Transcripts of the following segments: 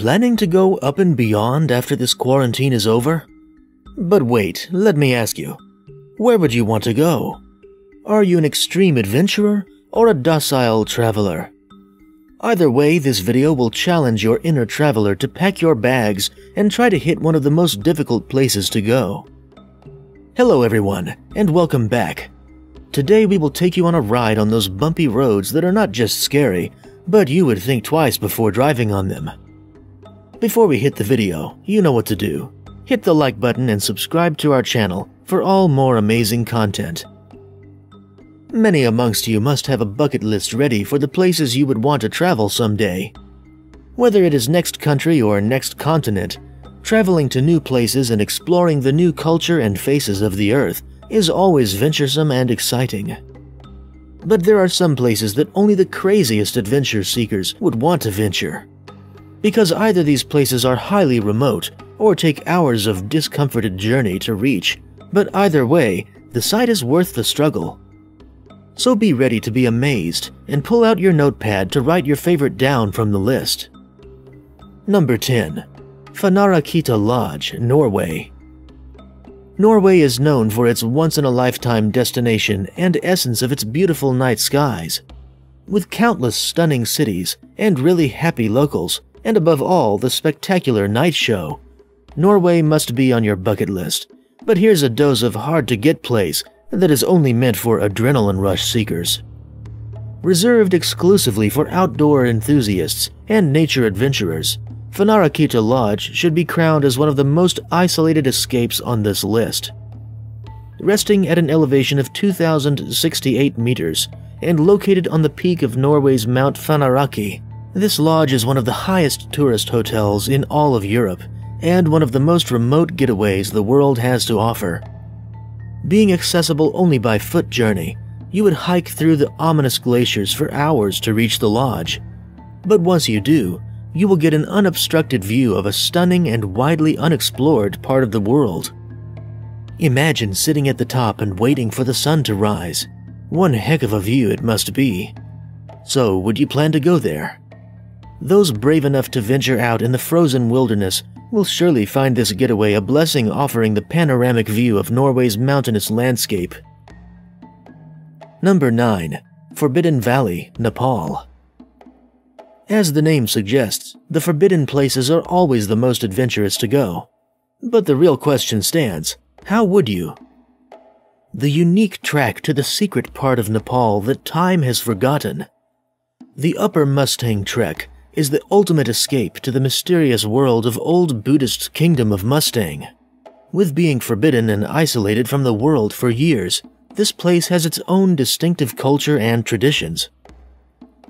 Planning to go up and beyond after this quarantine is over? But wait, let me ask you, where would you want to go? Are you an extreme adventurer or a docile traveler? Either way, this video will challenge your inner traveler to pack your bags and try to hit one of the most difficult places to go. Hello everyone, and welcome back. Today we will take you on a ride on those bumpy roads that are not just scary, but you would think twice before driving on them. Before we hit the video, you know what to do. Hit the like button and subscribe to our channel for all more amazing content. Many amongst you must have a bucket list ready for the places you would want to travel someday. Whether it is next country or next continent, traveling to new places and exploring the new culture and faces of the earth is always venturesome and exciting. But there are some places that only the craziest adventure seekers would want to venture. Because either these places are highly remote or take hours of discomforted journey to reach, but either way, the sight is worth the struggle. So be ready to be amazed and pull out your notepad to write your favorite down from the list. Number 10. Fanarakita Lodge, Norway. Norway is known for its once-in-a-lifetime destination and essence of its beautiful night skies. With countless stunning cities and really happy locals, and above all, the spectacular night show, Norway must be on your bucket list. But here's a dose of hard-to-get place that is only meant for adrenaline rush seekers. Reserved exclusively for outdoor enthusiasts and nature adventurers, Fanarakita Lodge should be crowned as one of the most isolated escapes on this list. Resting at an elevation of 2,068 meters and located on the peak of Norway's Mount Fanaraki, this lodge is one of the highest tourist hotels in all of Europe and one of the most remote getaways the world has to offer. Being accessible only by foot journey, you would hike through the ominous glaciers for hours to reach the lodge. But once you do, you will get an unobstructed view of a stunning and widely unexplored part of the world. Imagine sitting at the top and waiting for the sun to rise. One heck of a view it must be. So, would you plan to go there? Those brave enough to venture out in the frozen wilderness will surely find this getaway a blessing, offering the panoramic view of Norway's mountainous landscape. Number 9. Forbidden Valley, Nepal. As the name suggests, the forbidden places are always the most adventurous to go. But the real question stands, how would you? The unique track to the secret part of Nepal that time has forgotten. The Upper Mustang Trek is the ultimate escape to the mysterious world of old Buddhist kingdom of Mustang. With being forbidden and isolated from the world for years, this place has its own distinctive culture and traditions.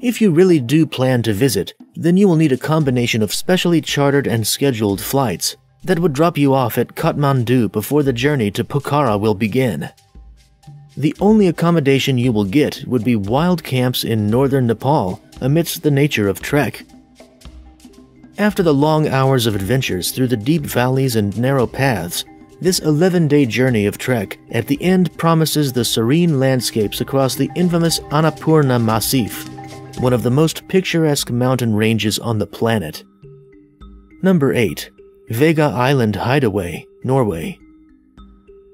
If you really do plan to visit, then you will need a combination of specially chartered and scheduled flights that would drop you off at Kathmandu before the journey to Pokhara will begin. The only accommodation you will get would be wild camps in northern Nepal amidst the nature of trek. After the long hours of adventures through the deep valleys and narrow paths, this 11-day journey of trek at the end promises the serene landscapes across the infamous Annapurna Massif, one of the most picturesque mountain ranges on the planet. Number 8. Vega Island Hideaway, Norway.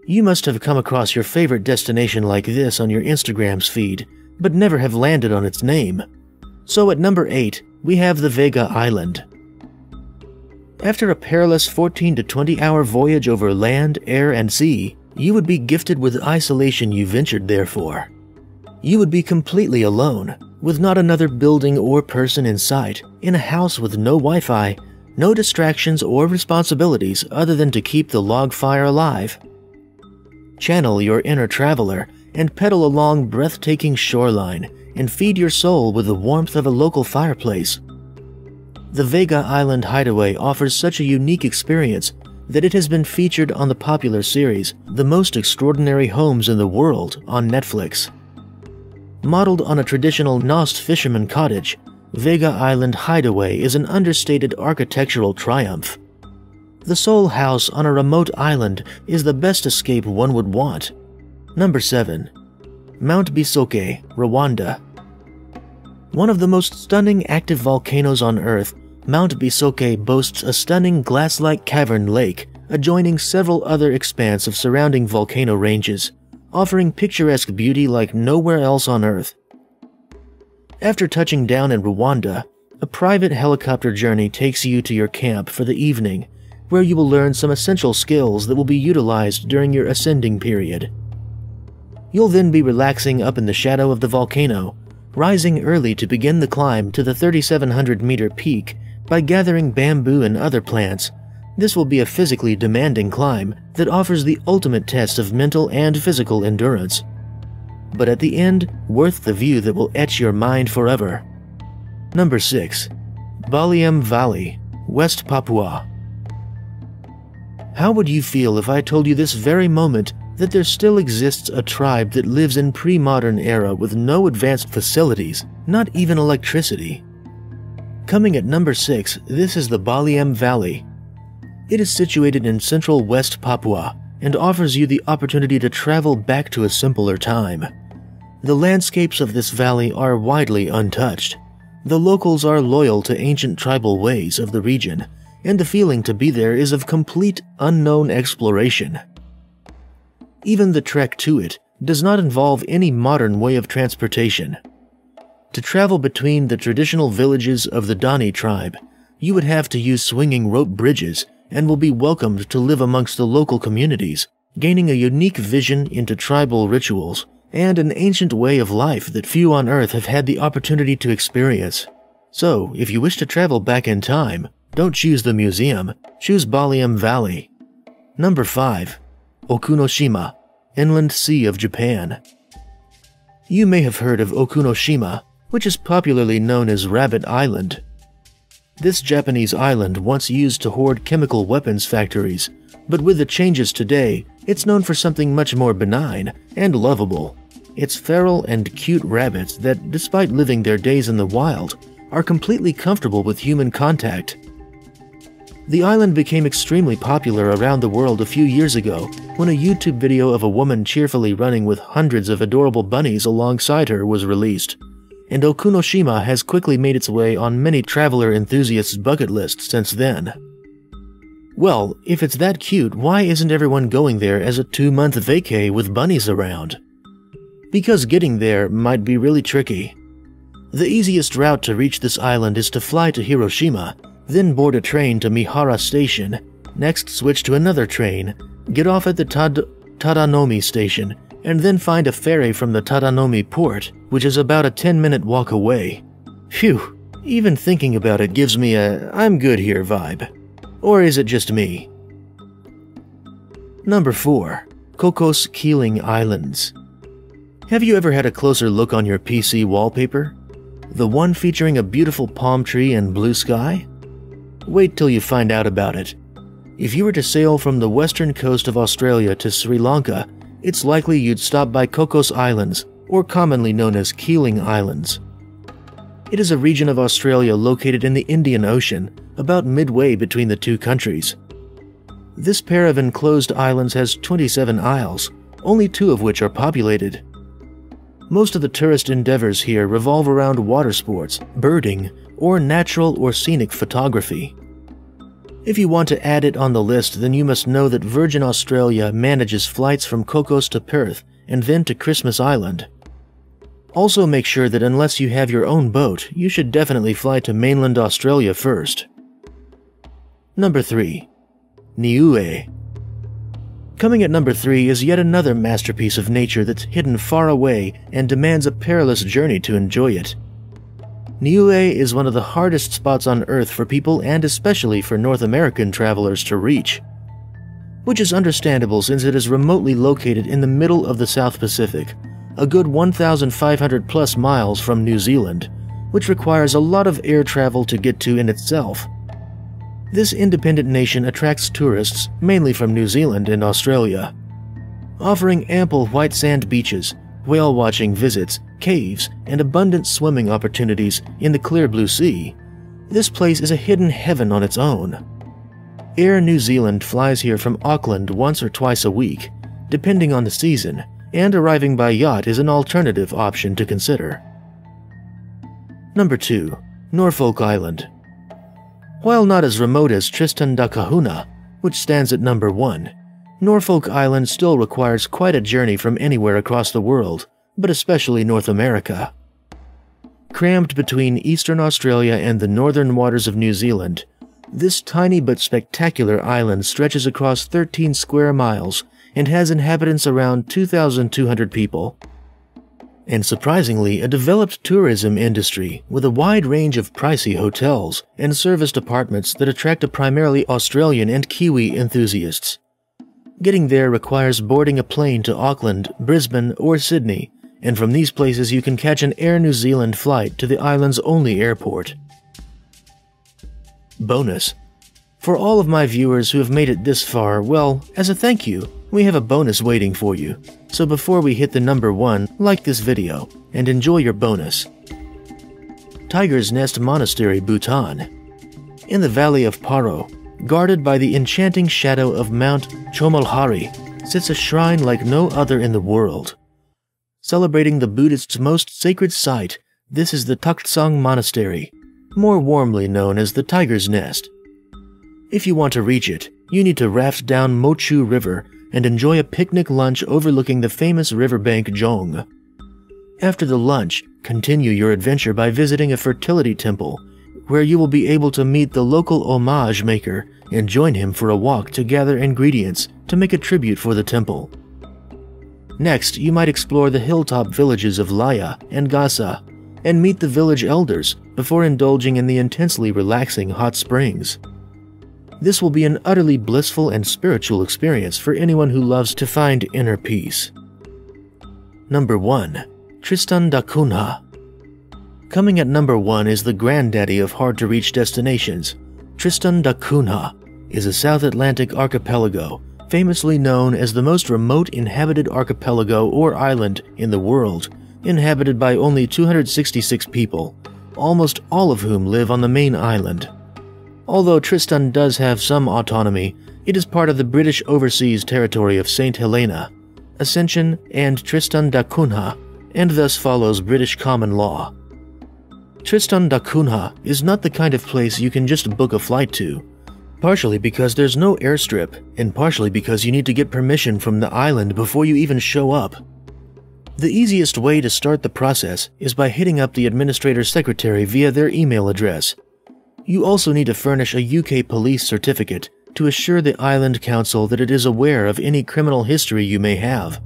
You must have come across your favorite destination like this on your Instagram's feed, but never have landed on its name. So at number 8, we have the Vega Island. After a perilous 14 to 20 hour voyage over land, air, and sea, you would be gifted with isolation you ventured there for. You would be completely alone, with not another building or person in sight, in a house with no Wi-Fi, no distractions or responsibilities other than to keep the log fire alive. Channel your inner traveler and pedal along breathtaking shoreline and feed your soul with the warmth of a local fireplace. The Vega Island Hideaway offers such a unique experience that it has been featured on the popular series The Most Extraordinary Homes in the World on Netflix. Modeled on a traditional Nost fisherman cottage, Vega Island Hideaway is an understated architectural triumph. The sole house on a remote island is the best escape one would want. Number 7. Mount Bisoke, Rwanda. One of the most stunning active volcanoes on Earth, Mount Bisoke boasts a stunning glass-like cavern lake adjoining several other expanse of surrounding volcano ranges, offering picturesque beauty like nowhere else on Earth. After touching down in Rwanda, a private helicopter journey takes you to your camp for the evening, where you will learn some essential skills that will be utilized during your ascending period. You'll then be relaxing up in the shadow of the volcano, rising early to begin the climb to the 3,700-meter peak by gathering bamboo and other plants. This will be a physically demanding climb that offers the ultimate test of mental and physical endurance. But at the end, worth the view that will etch your mind forever. Number 6. Baliem Valley, West Papua. How would you feel if I told you this very moment that there still exists a tribe that lives in pre-modern era with no advanced facilities, not even electricity? Coming at number 6, this is the Baliem Valley. It is situated in central West Papua and offers you the opportunity to travel back to a simpler time. The landscapes of this valley are widely untouched. The locals are loyal to ancient tribal ways of the region, and the feeling to be there is of complete unknown exploration. Even the trek to it does not involve any modern way of transportation. To travel between the traditional villages of the Dani tribe, you would have to use swinging rope bridges and will be welcomed to live amongst the local communities, gaining a unique vision into tribal rituals and an ancient way of life that few on Earth have had the opportunity to experience. So, if you wish to travel back in time, don't choose the museum, choose Baliem Valley. Number 5. Okunoshima, Inland Sea of Japan. You may have heard of Okunoshima, which is popularly known as Rabbit Island. This Japanese island once used to hoard chemical weapons factories, but with the changes today, it's known for something much more benign and lovable. It's feral and cute rabbits that, despite living their days in the wild, are completely comfortable with human contact. The island became extremely popular around the world a few years ago when a YouTube video of a woman cheerfully running with hundreds of adorable bunnies alongside her was released, and Okunoshima has quickly made its way on many traveler enthusiasts' bucket lists since then. Well, if it's that cute, why isn't everyone going there as a 2-month vacay with bunnies around? Because getting there might be really tricky. The easiest route to reach this island is to fly to Hiroshima, then board a train to Mihara Station, next switch to another train, get off at the Tadanomi Station, and then find a ferry from the Tadanomi port, which is about a 10-minute walk away. Phew, even thinking about it gives me a "I'm good here" vibe. Or is it just me? Number 4. Cocos Keeling Islands. Have you ever had a closer look on your PC wallpaper? The one featuring a beautiful palm tree and blue sky? Wait till you find out about it. If you were to sail from the western coast of Australia to Sri Lanka, it's likely you'd stop by Cocos Islands, or commonly known as Keeling Islands. It is a region of Australia located in the Indian Ocean, about midway between the two countries. This pair of enclosed islands has 27 isles, only 2 of which are populated. Most of the tourist endeavors here revolve around water sports, birding, or natural or scenic photography. If you want to add it on the list, then you must know that Virgin Australia manages flights from Cocos to Perth and then to Christmas Island. Also make sure that unless you have your own boat, you should definitely fly to mainland Australia first. Number 3. Niue. Coming at number 3 is yet another masterpiece of nature that's hidden far away and demands a perilous journey to enjoy it. Niue is one of the hardest spots on Earth for people and especially for North American travelers to reach. Which is understandable since it is remotely located in the middle of the South Pacific, a good 1,500 plus miles from New Zealand, which requires a lot of air travel to get to in itself. This independent nation attracts tourists mainly from New Zealand and Australia, offering ample white sand beaches, whale-watching visits, caves, and abundant swimming opportunities in the clear blue sea. This place is a hidden heaven on its own. Air New Zealand flies here from Auckland once or twice a week, depending on the season, and arriving by yacht is an alternative option to consider. Number 2. Norfolk Island. While not as remote as Tristan da Cunha, which stands at number 1, Norfolk Island still requires quite a journey from anywhere across the world, but especially North America. Crammed between eastern Australia and the northern waters of New Zealand, this tiny but spectacular island stretches across 13 square miles and has inhabitants around 2,200 people. And surprisingly, a developed tourism industry with a wide range of pricey hotels and serviced apartments that attract a primarily Australian and Kiwi enthusiasts. Getting there requires boarding a plane to Auckland, Brisbane, or Sydney, and from these places you can catch an Air New Zealand flight to the island's only airport. Bonus. For all of my viewers who have made it this far, well, as a thank you, we have a bonus waiting for you. So before we hit the number 1, like this video and enjoy your bonus. Tiger's Nest Monastery, Bhutan. In the valley of Paro, guarded by the enchanting shadow of Mount Chomolhari, sits a shrine like no other in the world. Celebrating the Buddhists' most sacred site, this is the Tuktsang Monastery, more warmly known as the Tiger's Nest. If you want to reach it, you need to raft down Mochu River and enjoy a picnic lunch overlooking the famous riverbank Zhong. After the lunch, continue your adventure by visiting a fertility temple, where you will be able to meet the local homage maker and join him for a walk to gather ingredients to make a tribute for the temple. Next, you might explore the hilltop villages of Laya and Gasa and meet the village elders before indulging in the intensely relaxing hot springs. This will be an utterly blissful and spiritual experience for anyone who loves to find inner peace. Number 1. Tristan da Cunha. Coming at number 1 is the granddaddy of hard-to-reach destinations. Tristan da Cunha is a South Atlantic archipelago, famously known as the most remote inhabited archipelago or island in the world, inhabited by only 266 people, almost all of whom live on the main island. Although Tristan does have some autonomy, it is part of the British Overseas Territory of St. Helena, Ascension, and Tristan da Cunha, and thus follows British common law. Tristan da Cunha is not the kind of place you can just book a flight to, partially because there's no airstrip, and partially because you need to get permission from the island before you even show up. The easiest way to start the process is by hitting up the administrator's secretary via their email address. You also need to furnish a UK police certificate to assure the Island Council that it is aware of any criminal history you may have.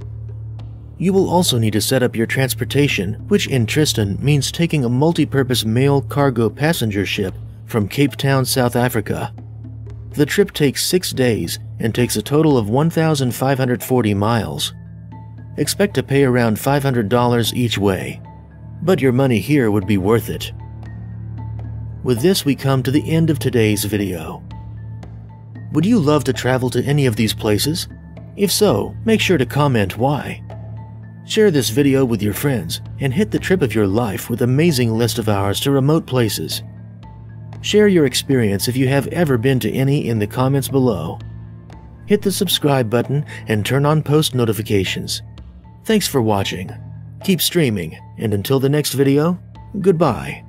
You will also need to set up your transportation, which in Tristan means taking a multi-purpose mail cargo passenger ship from Cape Town, South Africa. The trip takes 6 days and takes a total of 1,540 miles. Expect to pay around $500 each way, but your money here would be worth it. With this, we come to the end of today's video. Would you love to travel to any of these places? If so, make sure to comment why. Share this video with your friends and hit the trip of your life with an amazing list of ours to remote places. Share your experience if you have ever been to any in the comments below. Hit the subscribe button and turn on post notifications. Thanks for watching. Keep streaming, and until the next video, goodbye.